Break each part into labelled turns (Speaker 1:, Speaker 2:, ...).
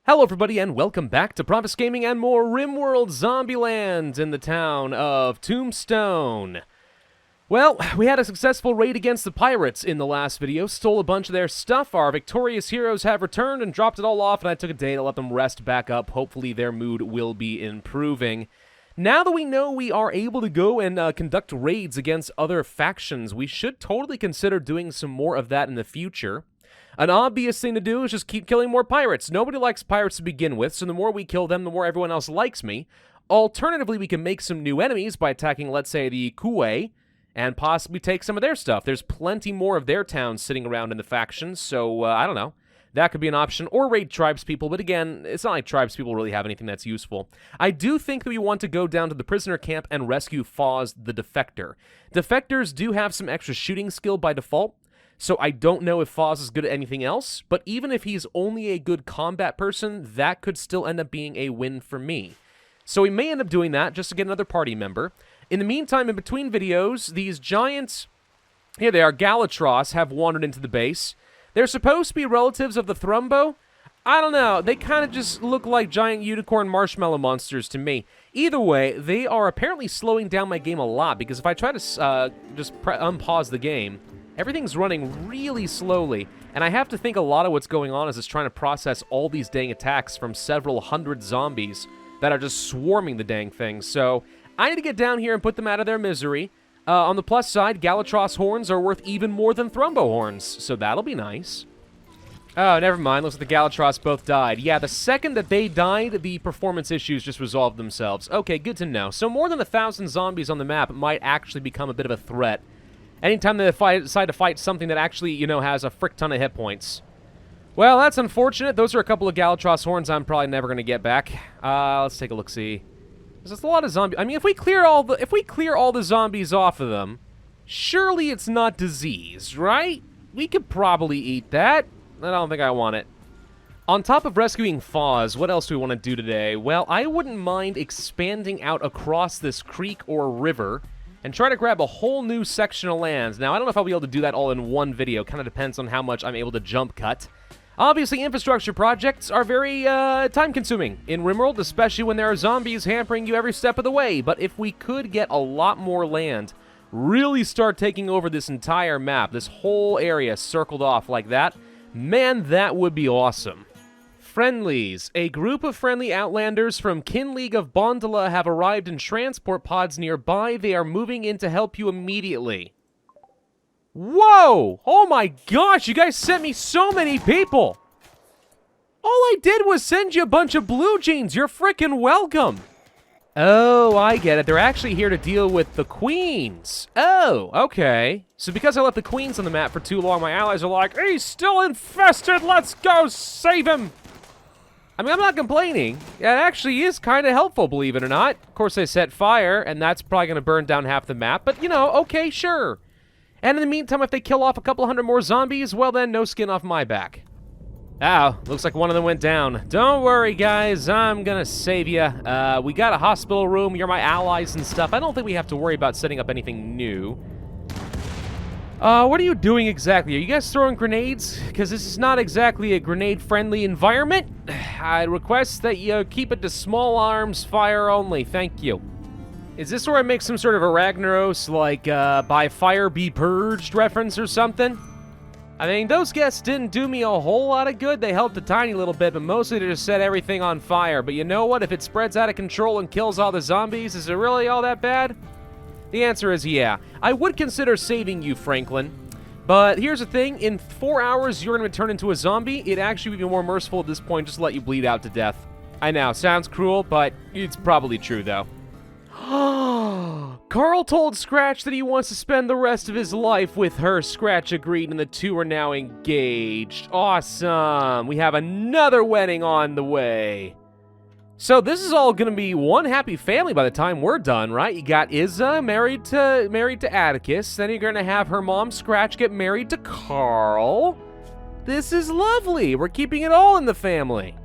Speaker 1: Hello everybody and welcome back to Pravus Gaming and more RimWorld Zombieland in the town of Tombstone. Well, we had a successful raid against the pirates in the last video, stole a bunch of their stuff, our victorious heroes have returned and dropped it all off, and I took a day to let them rest back up. Hopefully their mood will be improving. Now that we know we are able to go and conduct raids against other factions, we should totally consider doing some more of that in the future. An obvious thing to do is just keep killing more pirates. Nobody likes pirates to begin with, so the more we kill them, the more everyone else likes me. Alternatively, we can make some new enemies by attacking, let's say, the Kuei, and possibly take some of their stuff. There's plenty more of their towns sitting around in the factions, so, I don't know. That could be an option, or raid tribespeople, but again, it's not like tribespeople really have anything that's useful. I do think that we want to go down to the prisoner camp and rescue Faz the Defector. Defectors do have some extra shooting skill by default, so I don't know if Faz is good at anything else, but even if he's only a good combat person, that could still end up being a win for me. So we may end up doing that just to get another party member. In the meantime, in between videos, these giants, here they are, Galatros, have wandered into the base. They're supposed to be relatives of the Thrumbo. I don't know, they kind of just look like giant unicorn marshmallow monsters to me. Either way, they are apparently slowing down my game a lot, because if I try to just unpause the game, everything's running really slowly, and I have to think a lot of what's going on is it's trying to process all these dang attacks from several hundred zombies that are just swarming the dang thing. So I need to get down here and put them out of their misery. On the plus side, Galatros horns are worth even more than Thrumbo horns, so that'll be nice. Oh, never mind. Looks like the Galatros both died. Yeah, the second that they died, the performance issues just resolved themselves. Okay, good to know. So more than 1,000 zombies on the map might actually become a bit of a threat anytime they decide to fight something that actually, you know, has a frick ton of hit points. Well, that's unfortunate. Those are a couple of Galatros horns I'm probably never going to get back. Let's take a look-see. There's a lot of zombies. I mean, if we clear all the zombies off of them, surely it's not disease, right? We could probably eat that. I don't think I want it. On top of rescuing Faz, what else do we want to do today? Well, I wouldn't mind expanding out across this creek or river and try to grab a whole new section of lands. Now, I don't know if I'll be able to do that all in one video. Kind of depends on how much I'm able to jump cut. Obviously, infrastructure projects are very time-consuming in RimWorld, especially when there are zombies hampering you every step of the way. But if we could get a lot more land, really start taking over this entire map, this whole area circled off like that, man, that would be awesome. Friendlies. A group of friendly outlanders from Kin League of Bondala have arrived in transport pods nearby. They are moving in to help you immediately. Whoa! Oh my gosh, you guys sent me so many people! All I did was send you a bunch of blue jeans. You're frickin' welcome. Oh, I get it. They're actually here to deal with the queens. Oh, okay. So because I left the queens on the map for too long, my allies are like, he's still infested, let's go save him! I mean, I'm not complaining. It actually is kind of helpful, believe it or not. Of course, they set fire, and that's probably going to burn down half the map, but, you know, okay, sure. And in the meantime, if they kill off a couple hundred more zombies, well then, no skin off my back. Oh, looks like one of them went down. Don't worry, guys, I'm gonna save you. We got a hospital room, you're my allies and stuff. I don't think we have to worry about setting up anything new. What are you doing exactly? Are you guys throwing grenades? Because this is not exactly a grenade-friendly environment. I request that you keep it to small arms fire only, thank you. Is this where I make some sort of a Ragnaros, like, by fire be purged reference or something? I mean, those guests didn't do me a whole lot of good. They helped a tiny little bit, but mostly they just set everything on fire. But you know what? If it spreads out of control and kills all the zombies, is it really all that bad? The answer is yeah. I would consider saving you, Franklin. But here's the thing. In 4 hours, you're going to turn into a zombie. It'd actually be more merciful at this point just to let you bleed out to death. I know, sounds cruel, but it's probably true, though. Carl told Scratch that he wants to spend the rest of his life with her. Scratch agreed, and the two are now engaged. Awesome. We have another wedding on the way. So this is all going to be one happy family by the time we're done, right? You got Izza married to Atticus. Then you're going to have her mom, Scratch, get married to Carl. This is lovely. We're keeping it all in the family.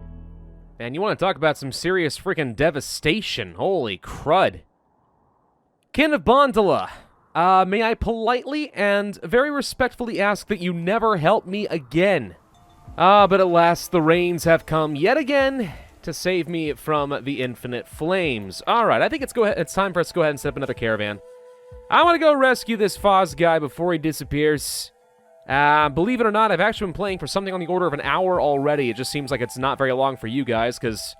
Speaker 1: Man, you want to talk about some serious freaking devastation. Holy crud. Kin of Bondala, may I politely and very respectfully ask that you never help me again? But alas, the rains have come yet again to save me from the infinite flames. Alright, I think it's time for us to go ahead and set up another caravan. I want to go rescue this Foz guy before he disappears. Believe it or not, I've actually been playing for something on the order of an hour already. It just seems like it's not very long for you guys, because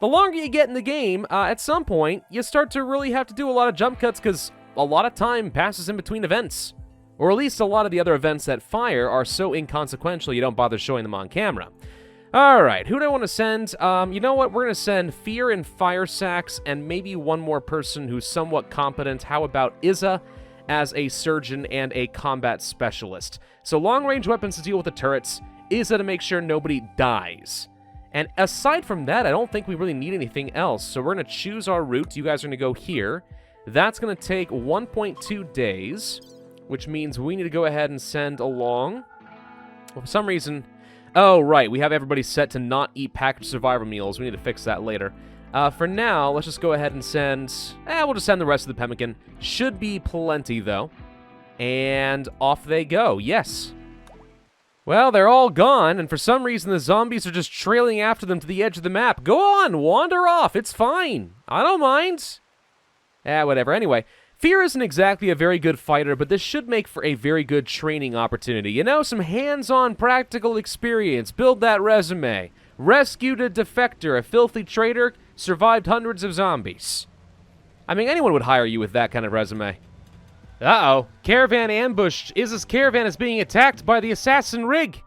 Speaker 1: the longer you get in the game, at some point, you start to really have to do a lot of jump cuts, because a lot of time passes in between events. Or at least a lot of the other events that fire are so inconsequential you don't bother showing them on camera. Alright, who do I want to send? You know what? We're going to send Fear and Fire Sacks and maybe one more person who's somewhat competent. How about Izza as a surgeon and a combat specialist? So long-range weapons to deal with the turrets, Izza to make sure nobody dies. And aside from that, I don't think we really need anything else. So we're going to choose our route. You guys are going to go here. That's going to take 1.2 days, which means we need to go ahead and send along. Well, for some reason... Oh, right, we have everybody set to not eat packaged survival meals. We need to fix that later. For now, let's just go ahead and send... we'll just send the rest of the pemmican. Should be plenty, though. And off they go, yes. Well, they're all gone, and for some reason the zombies are just trailing after them to the edge of the map. Go on, wander off, it's fine. I don't mind. Whatever, anyway. Fear isn't exactly a very good fighter, but this should make for a very good training opportunity. You know, some hands-on practical experience. Build that resume. Rescued a defector, a filthy traitor, survived hundreds of zombies. I mean, anyone would hire you with that kind of resume. Uh-oh. Caravan ambushed. Izza's caravan is being attacked by the assassin rig.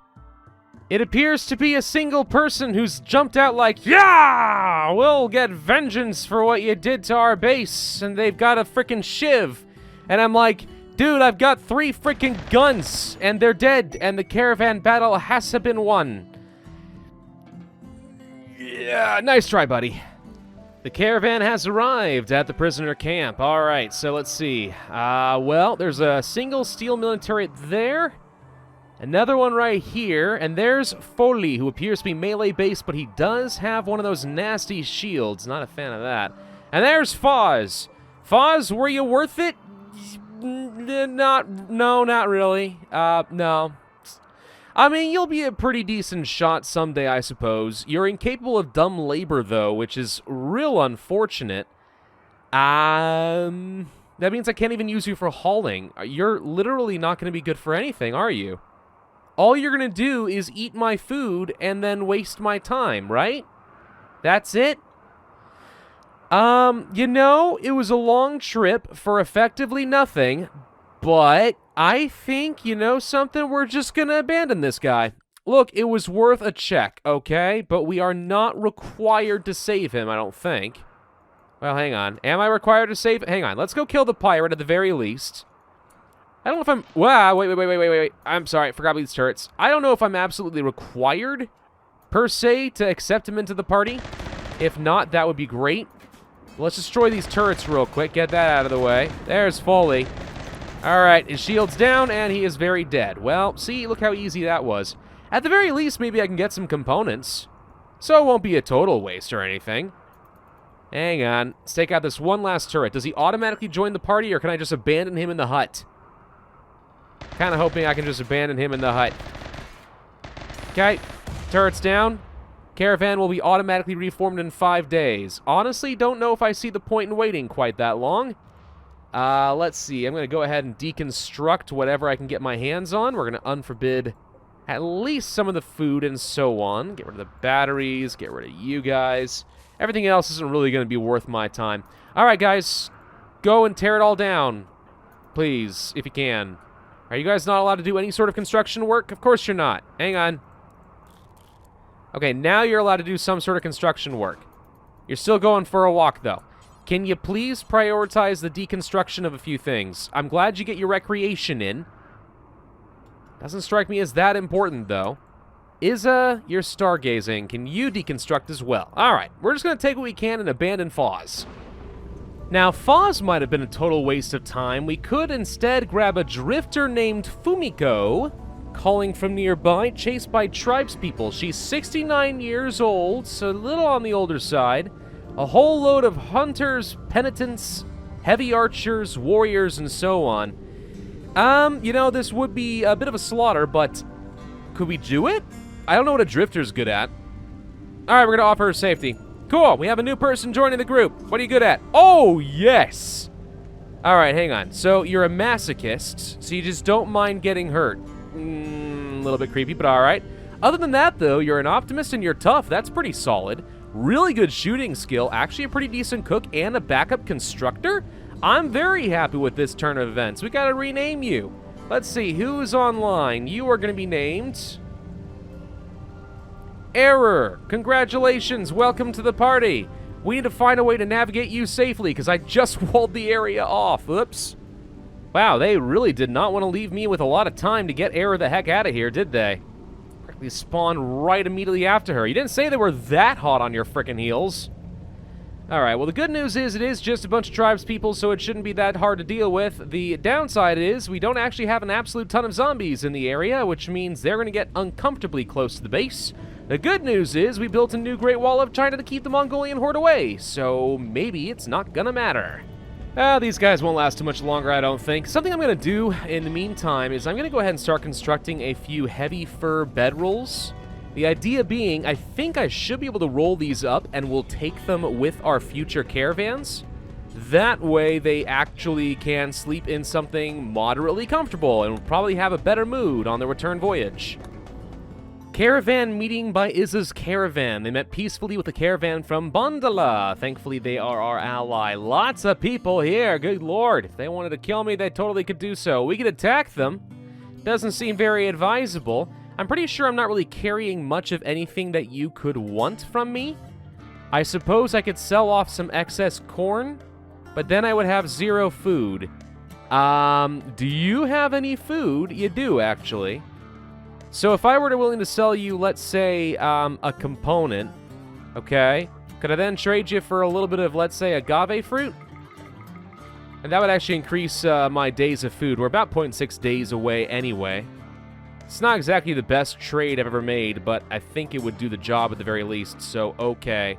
Speaker 1: It appears to be a single person who's jumped out like, yeah, we'll get vengeance for what you did to our base, and they've got a frickin' shiv. And I'm like, dude, I've got 3 frickin' guns, and they're dead, and the caravan battle has been won. Yeah, nice try, buddy. The caravan has arrived at the prisoner camp. All right, so let's see. Well, there's a single steel military there. Another one right here, and there's Foley, who appears to be melee-based, but he does have one of those nasty shields. Not a fan of that. And there's Foz. Foz, were you worth it? No, not really. No. I mean, you'll be a pretty decent shot someday, I suppose. You're incapable of dumb labor, though, which is real unfortunate. That means I can't even use you for hauling. You're literally not going to be good for anything, are you? All you're going to do is eat my food and then waste my time, right? That's it? You know, it was a long trip for effectively nothing, but I think, you know something, we're just going to abandon this guy. Look, it was worth a check, okay? But we are not required to save him, I don't think. Well, hang on. Am I required to save? Hang on. Let's go kill the pirate at the very least. I don't know if I'm... Wow, wait. I'm sorry, I forgot about these turrets. I don't know if I'm absolutely required, per se, to accept him into the party. If not, that would be great. Let's destroy these turrets real quick. Get that out of the way. There's Foley. Alright, his shield's down, and he is very dead. Well, see, look how easy that was. At the very least, maybe I can get some components. So it won't be a total waste or anything. Hang on. Let's take out this one last turret. Does he automatically join the party, or can I just abandon him in the hut? Kind of hoping I can just abandon him in the hut. Okay, turret's down. Caravan will be automatically reformed in 5 days. Honestly, don't know if I see the point in waiting quite that long. Let's see. I'm going to go ahead and deconstruct whatever I can get my hands on. We're going to unforbid at least some of the food and so on. Get rid of the batteries. Get rid of you guys. Everything else isn't really going to be worth my time. All right, guys. Go and tear it all down. Please, if you can. Are you guys not allowed to do any sort of construction work? Of course you're not. Hang on. Okay, now you're allowed to do some sort of construction work. You're still going for a walk, though. Can you please prioritize the deconstruction of a few things? I'm glad you get your recreation in. Doesn't strike me as that important, though. Izza, you're stargazing. Can you deconstruct as well? Alright, we're just going to take what we can and abandon Foz. Now, Foz might have been a total waste of time. We could instead grab a drifter named Fumiko, calling from nearby, chased by tribespeople. She's 69 years old, so a little on the older side. A whole load of hunters, penitents, heavy archers, warriors, and so on. You know, this would be a bit of a slaughter, but could we do it? I don't know what a drifter's good at. All right, we're gonna offer her safety. Cool, we have a new person joining the group. What are you good at? Oh, yes. All right, hang on. So you're a masochist, so you just don't mind getting hurt. A little bit creepy, but all right. Other than that, though, you're an optimist and you're tough. That's pretty solid. Really good shooting skill, actually a pretty decent cook, and a backup constructor? I'm very happy with this turn of events. We gotta rename you. Let's see, who's online? You are gonna be named... Error. Congratulations, welcome to the party. We need to find a way to navigate you safely, because I just walled the area off. Oops. Wow, they really did not want to leave me with a lot of time to get Error the heck out of here, did they? They spawned right immediately after her. You didn't say they were that hot on your frickin' heels. Alright, well the good news is it is just a bunch of tribespeople, so it shouldn't be that hard to deal with. The downside is we don't actually have an absolute ton of zombies in the area, which means they're going to get uncomfortably close to the base. The good news is we built a new Great Wall of China to keep the Mongolian horde away, so maybe it's not gonna matter. These guys won't last too much longer, I don't think. Something I'm going to do in the meantime is I'm going to go ahead and start constructing a few heavy fur bedrolls. The idea being, I think I should be able to roll these up and we'll take them with our future caravans. That way they actually can sleep in something moderately comfortable and will probably have a better mood on the return voyage. Caravan Meeting by Izza's Caravan. They met peacefully with a caravan from Bandala. Thankfully, they are our ally. Lots of people here. Good lord. If they wanted to kill me, they totally could do so. We could attack them. Doesn't seem very advisable. I'm pretty sure I'm not really carrying much of anything that you could want from me. I suppose I could sell off some excess corn, but then I would have 0 food. Do you have any food? You do, actually. So if I were willing to sell you, let's say, a component, okay, could I then trade you for a little bit of, let's say, agave fruit? And that would actually increase my days of food. We're about 0.6 days away anyway. It's not exactly the best trade I've ever made, but I think it would do the job at the very least, so okay.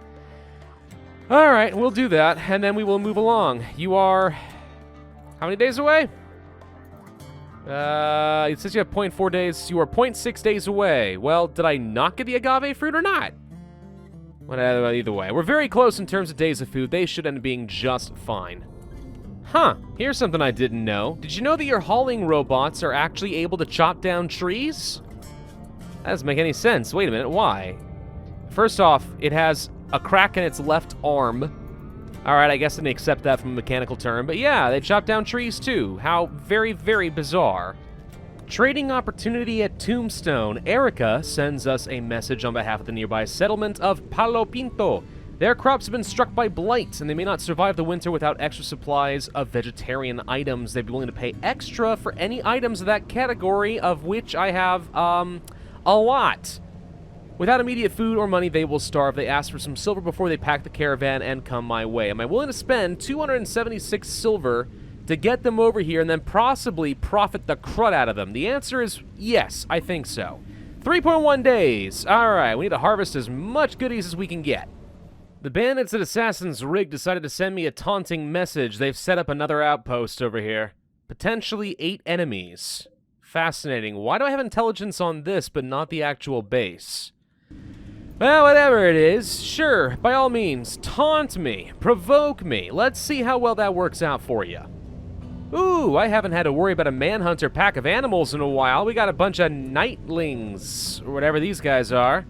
Speaker 1: All right, we'll do that, and then we will move along. You are... how many days away? It says you have 0.4 days. You are 0.6 days away. Well, did I not get the agave fruit or not? Whatever, either way. We're very close in terms of days of food. They should end up being just fine. Huh, here's something I didn't know. Did you know that your hauling robots are actually able to chop down trees? That doesn't make any sense. Wait a minute, why? First off, it has a crack in its left arm. Alright, I guess I didn't accept that from a mechanical term, but yeah, they chop down trees too. How very, very bizarre. Trading opportunity at Tombstone. Erica sends us a message on behalf of the nearby settlement of Palo Pinto. Their crops have been struck by blight, and they may not survive the winter without extra supplies of vegetarian items. They'd be willing to pay extra for any items of that category, of which I have, a lot. Without immediate food or money, they will starve. They ask for some silver before they pack the caravan and come my way. Am I willing to spend 276 silver to get them over here and then possibly profit the crud out of them? The answer is yes, I think so. 3.1 days. All right, we need to harvest as much goodies as we can get. The bandits at Assassin's Rig decided to send me a taunting message. They've set up another outpost over here. Potentially 8 enemies. Fascinating. Why do I have intelligence on this but not the actual base? Well, whatever it is, sure, by all means, taunt me, provoke me. Let's see how well that works out for you. Ooh, I haven't had to worry about a manhunter pack of animals in a while. We got a bunch of nightlings, or whatever these guys are.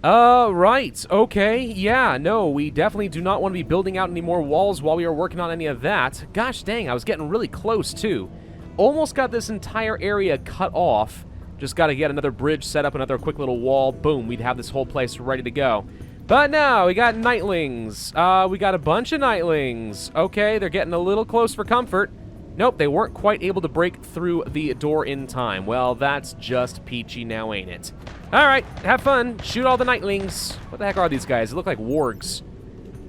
Speaker 1: Right, okay, yeah, no, we definitely do not want to be building out any more walls while we are working on any of that. Gosh dang, I was getting really close, too. Almost got this entire area cut off. Just got to get another bridge set up, another quick little wall. Boom, we'd have this whole place ready to go. But no, we got nightlings. We got a bunch of nightlings. Okay, they're getting a little close for comfort. Nope, they weren't quite able to break through the door in time. Well, that's just peachy now, ain't it? All right, have fun. Shoot all the nightlings. What the heck are these guys? They look like wargs.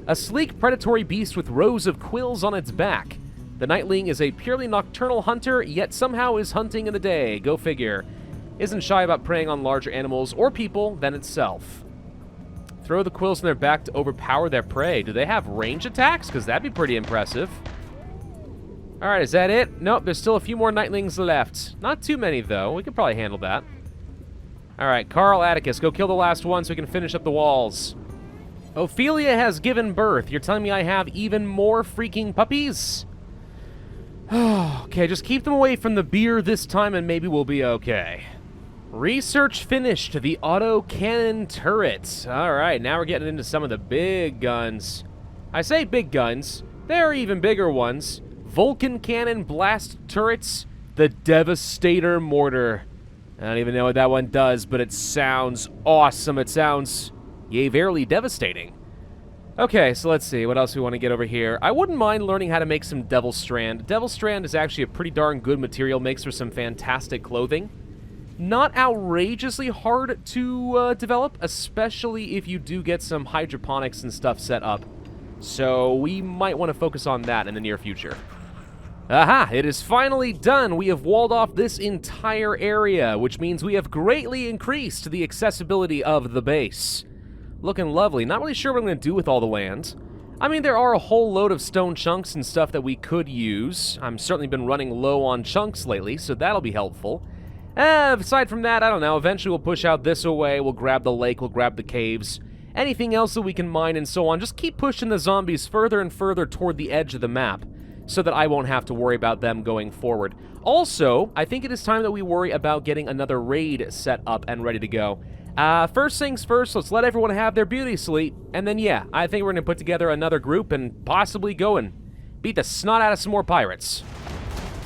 Speaker 1: A sleek predatory beast with rows of quills on its back. The nightling is a purely nocturnal hunter, yet somehow is hunting in the day. Go figure. Isn't shy about preying on larger animals or people than itself. Throw the quills in their back to overpower their prey. Do they have range attacks? Because that'd be pretty impressive. Alright, is that it? Nope, there's still a few more nightlings left. Not too many, though. We could probably handle that. Alright, Carl Atticus, go kill the last one so we can finish up the walls. Ophelia has given birth. You're telling me I have even more freaking puppies? Okay, just keep them away from the beer this time and maybe we'll be okay. Research finished. The auto cannon turrets. Alright, now we're getting into some of the big guns. I say big guns. There are even bigger ones. Vulcan cannon blast turrets. The Devastator mortar. I don't even know what that one does, but it sounds awesome. It sounds, yea, verily devastating. Okay, so let's see. What else we want to get over here? I wouldn't mind learning how to make some Devil Strand. Devil Strand is actually a pretty darn good material. Makes for some fantastic clothing. Not outrageously hard to develop, especially if you do get some hydroponics and stuff set up. So we might want to focus on that in the near future. Aha! It is finally done! We have walled off this entire area, which means we have greatly increased the accessibility of the base. Looking lovely. Not really sure what I'm going to do with all the land. I mean, there are a whole load of stone chunks and stuff that we could use. I've certainly been running low on chunks lately, so that'll be helpful. Aside from that, I don't know. Eventually we'll push out this away. We'll grab the lake. We'll grab the caves. Anything else that we can mine and so on. Just keep pushing the zombies further and further toward the edge of the map, so that I won't have to worry about them going forward. Also, I think it is time that we worry about getting another raid set up and ready to go. First things first, let's let everyone have their beauty sleep, and then yeah, I think we're going to put together another group and possibly go and beat the snot out of some more pirates.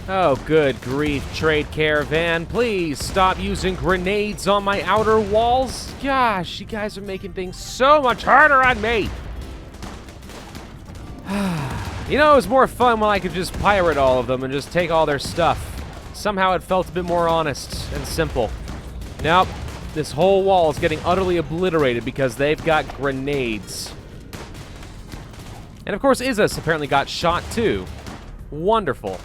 Speaker 1: Oh, good grief, Trade Caravan. Please stop using grenades on my outer walls. Gosh, you guys are making things so much harder on me. You know, it was more fun when I could just pirate all of them and just take all their stuff. Somehow it felt a bit more honest and simple. Nope, this whole wall is getting utterly obliterated because they've got grenades. And of course, Isis apparently got shot too. Wonderful.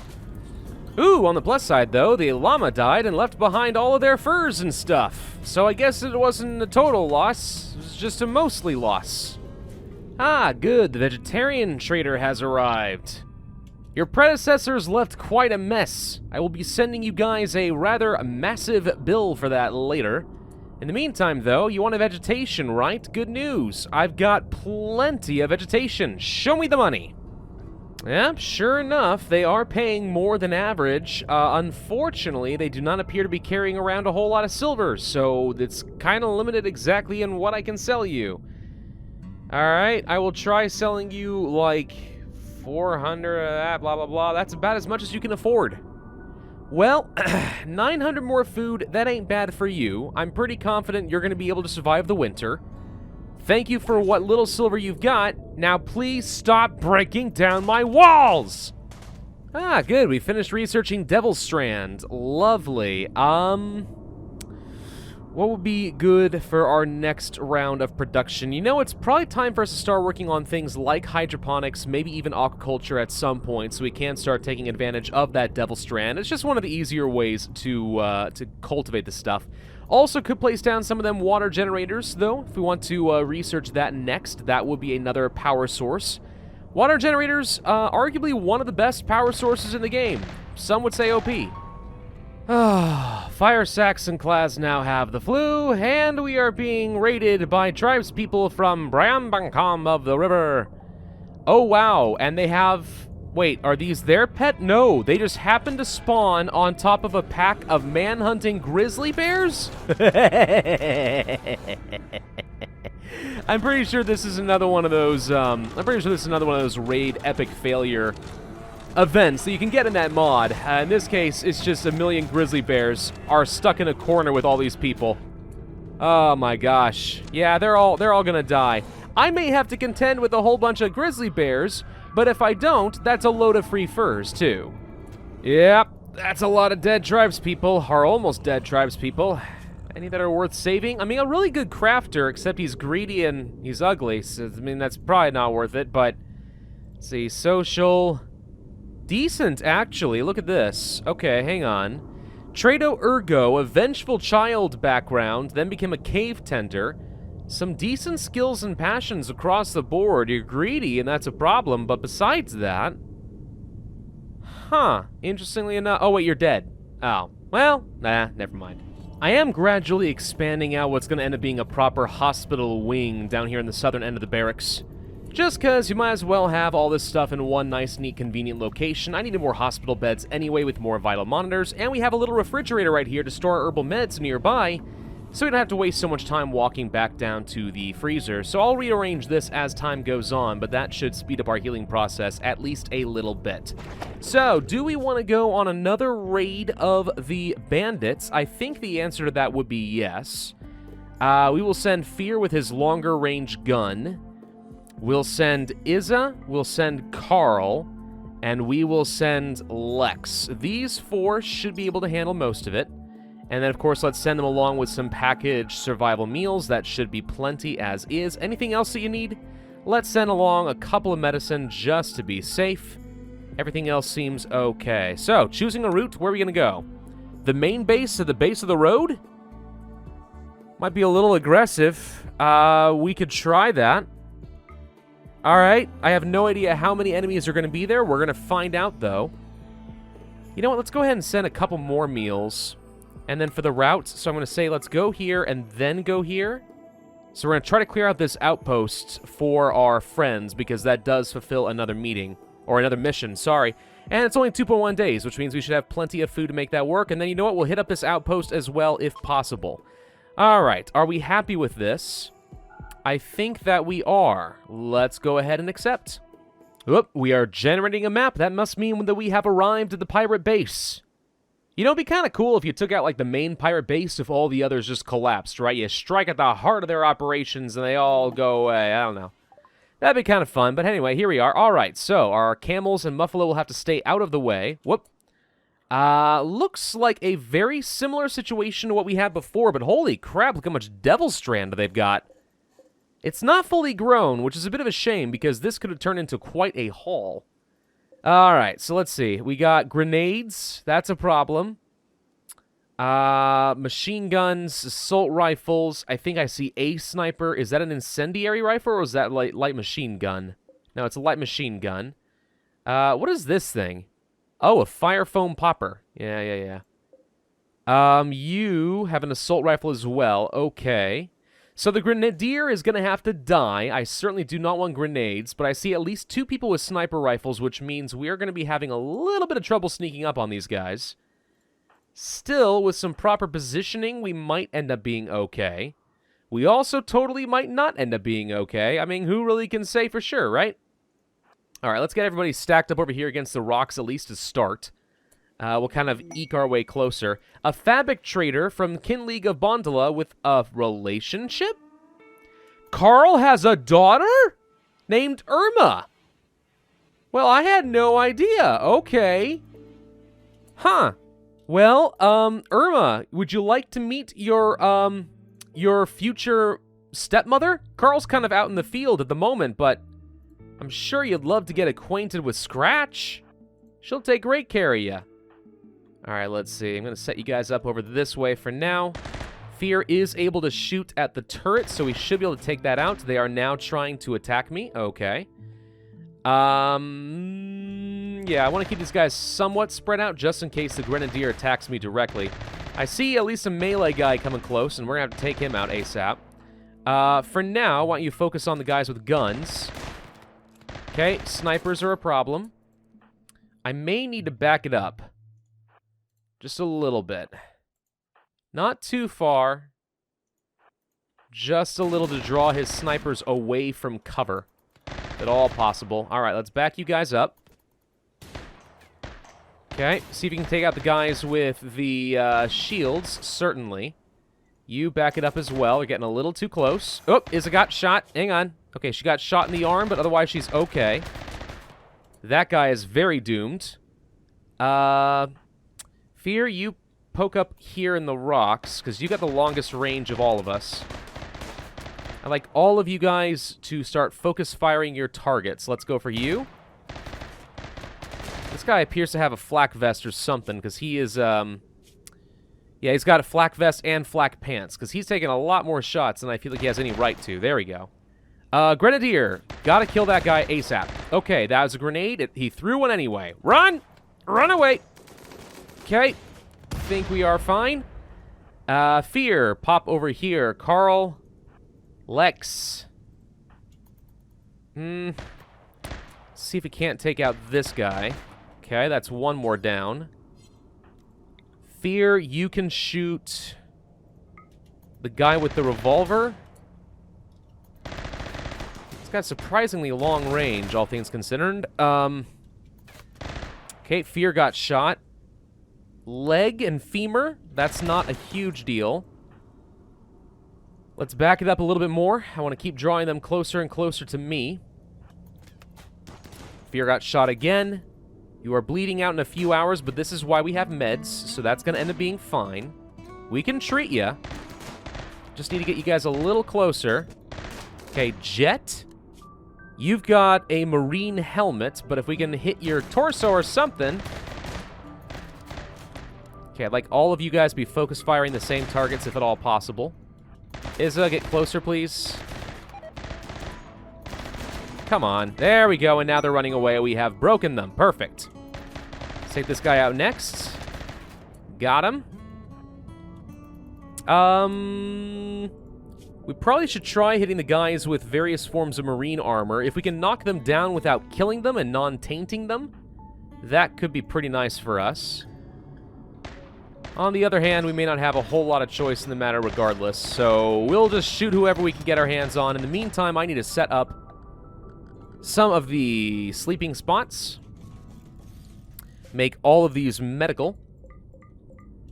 Speaker 1: Ooh, on the plus side though, the llama died and left behind all of their furs and stuff. So I guess it wasn't a total loss, it was just a mostly loss. Ah, good, the vegetarian trader has arrived. Your predecessors left quite a mess. I will be sending you guys a rather massive bill for that later. In the meantime, though, you want a vegetation, right? Good news. I've got plenty of vegetation. Show me the money. Yeah, sure enough, they are paying more than average. Unfortunately, they do not appear to be carrying around a whole lot of silver, so it's kind of limited exactly in what I can sell you. Alright, I will try selling you, like, 400 of that, blah, blah, blah. That's about as much as you can afford. Well, 900 more food, that ain't bad for you. I'm pretty confident you're going to be able to survive the winter. Thank you for what little silver you've got. Now please stop breaking down my walls! Ah, good. We finished researching Devil's Strand. Lovely. What would be good for our next round of production? You know, it's probably time for us to start working on things like hydroponics, maybe even aquaculture at some point, so we can start taking advantage of that Devil's Strand. It's just one of the easier ways to cultivate this stuff. Also could place down some of them water generators, though, if we want to research that next. That would be another power source. Water generators, arguably one of the best power sources in the game. Some would say OP. Fire Saxon class now have the flu, and we are being raided by tribespeople from Brambancom of the river. Oh wow, and they have... Wait, are these their pet? No, they just happen to spawn on top of a pack of man-hunting grizzly bears? I'm pretty sure this is another one of those, raid epic failure events that you can get in that mod. In this case, it's just a million grizzly bears are stuck in a corner with all these people. Oh my gosh. Yeah, they're all gonna die. I may have to contend with a whole bunch of grizzly bears, but if I don't, that's a load of free furs, too. Yep, that's a lot of dead tribespeople, or almost dead tribespeople. Any that are worth saving? I mean, a really good crafter, except he's greedy and he's ugly, so, I mean, that's probably not worth it, but... Let's see, social... Decent, actually. Look at this. Okay, hang on. Trado Ergo, a vengeful child background, then became a cave tender. Some decent skills and passions across the board. You're greedy, and that's a problem, but besides that... Huh. Interestingly enough... Oh, wait, you're dead. Oh. Well, nah, never mind. I am gradually expanding out what's going to end up being a proper hospital wing down here in the southern end of the barracks. Just because you might as well have all this stuff in one nice, neat, convenient location. I needed more hospital beds anyway with more vital monitors, and we have a little refrigerator right here to store our herbal meds nearby, so we don't have to waste so much time walking back down to the freezer. So I'll rearrange this as time goes on, but that should speed up our healing process at least a little bit. So, do we want to go on another raid of the bandits? I think the answer to that would be yes. We will send Fear with his longer range gun. We'll send Izza, we'll send Carl, and we will send Lex. These four should be able to handle most of it. And then, of course, let's send them along with some packaged survival meals. That should be plenty as is. Anything else that you need? Let's send along a couple of medicine just to be safe. Everything else seems okay. So, choosing a route, where are we going to go? The main base to the base of the road? Might be a little aggressive. We could try that. Alright, I have no idea how many enemies are going to be there. We're going to find out, though. You know what, let's go ahead and send a couple more meals. And then for the routes, so I'm going to say let's go here and then go here. So we're going to try to clear out this outpost for our friends, because that does fulfill another meeting. Or another mission, sorry. And it's only 2.1 days, which means we should have plenty of food to make that work. And then, you know what, we'll hit up this outpost as well if possible. Alright, are we happy with this? I think that we are. Let's go ahead and accept. Oop, we are generating a map. That must mean that we have arrived at the pirate base. You know, it'd be kind of cool if you took out, like, the main pirate base if all the others just collapsed, right? You strike at the heart of their operations and they all go away. I don't know. That'd be kind of fun, but anyway, here we are. All right, so our camels and Muffalo will have to stay out of the way. Whoop. Looks like a very similar situation to what we had before, but holy crap, look how much Devil Strand they've got. It's not fully grown, which is a bit of a shame, because this could have turned into quite a haul. Alright, so let's see. We got grenades. That's a problem. Machine guns, assault rifles. I think I see a sniper. Is that an incendiary rifle, or is that light machine gun? No, it's a light machine gun. What is this thing? Oh, a fire foam popper. Yeah. You have an assault rifle as well. Okay. So the Grenadier is going to have to die. I certainly do not want grenades, but I see at least 2 people with sniper rifles, which means we are going to be having a little bit of trouble sneaking up on these guys. Still, with some proper positioning, we might end up being okay. We also totally might not end up being okay. I mean, who really can say for sure, right? All right, let's get everybody stacked up over here against the rocks at least to start. We'll kind of eke our way closer. A fabric trader from Kin League of Bondala with a relationship? Carl has a daughter? Named Irma. Well, I had no idea. Okay. Huh. Well, Irma, would you like to meet your future stepmother? Carl's kind of out in the field at the moment, but I'm sure you'd love to get acquainted with Scratch. She'll take great care of you. Alright, let's see. I'm going to set you guys up over this way for now. Fear is able to shoot at the turret, so we should be able to take that out. They are now trying to attack me. Okay. Yeah, I want to keep these guys somewhat spread out just in case the Grenadier attacks me directly. I see at least a melee guy coming close, and we're going to have to take him out ASAP. For now, I want you to focus on the guys with guns. Okay, snipers are a problem. I may need to back it up. Just a little bit. Not too far. Just a little to draw his snipers away from cover. If at all possible. Alright, let's back you guys up. Okay, see if you can take out the guys with the shields. Certainly. You back it up as well. We're getting a little too close. Oh, Izza got shot. Hang on. Okay, she got shot in the arm, but otherwise she's okay. That guy is very doomed. Fear, you poke up here in the rocks, because you got the longest range of all of us. I'd like all of you guys to start focus firing your targets. Let's go for you. This guy appears to have a flak vest or something, because he is, yeah, he's got a flak vest and flak pants, because he's taking a lot more shots than I feel like he has any right to. There we go. Grenadier, gotta kill that guy ASAP. Okay, that was a grenade. He threw one anyway. Run! Run away! Okay, think we are fine. Fear, pop over here. Carl, Lex. See if we can't take out this guy. Okay, that's one more down. Fear, you can shoot the guy with the revolver. It's got surprisingly long range, all things considered. Okay, Fear got shot. Leg and femur, that's not a huge deal. Let's back it up a little bit more. I want to keep drawing them closer and closer to me. Fear got shot again. You are bleeding out in a few hours, but this is why we have meds, so that's going to end up being fine. We can treat you. Just need to get you guys a little closer. Okay, Jet. You've got a marine helmet, but if we can hit your torso or something... Okay, I'd like all of you guys to be focus firing the same targets if at all possible. Izza, get closer, please. Come on. There we go, and now they're running away. We have broken them. Perfect. Let's take this guy out next. Got him. We probably should try hitting the guys with various forms of marine armor. If we can knock them down without killing them and non-tainting them, that could be pretty nice for us. On the other hand, we may not have a whole lot of choice in the matter regardless, so we'll just shoot whoever we can get our hands on. In the meantime, I need to set up some of the sleeping spots, make all of these medical,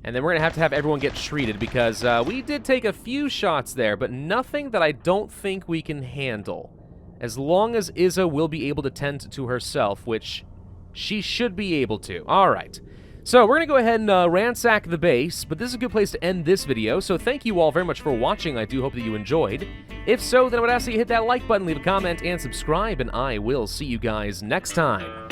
Speaker 1: and then we're going to have everyone get treated because we did take a few shots there, but nothing that I don't think we can handle. As long as Izza will be able to tend to herself, which she should be able to. All right. So we're going to go ahead and ransack the base, but this is a good place to end this video, so thank you all very much for watching. I do hope that you enjoyed. If so, then I would ask that you hit that like button, leave a comment, and subscribe, and I will see you guys next time.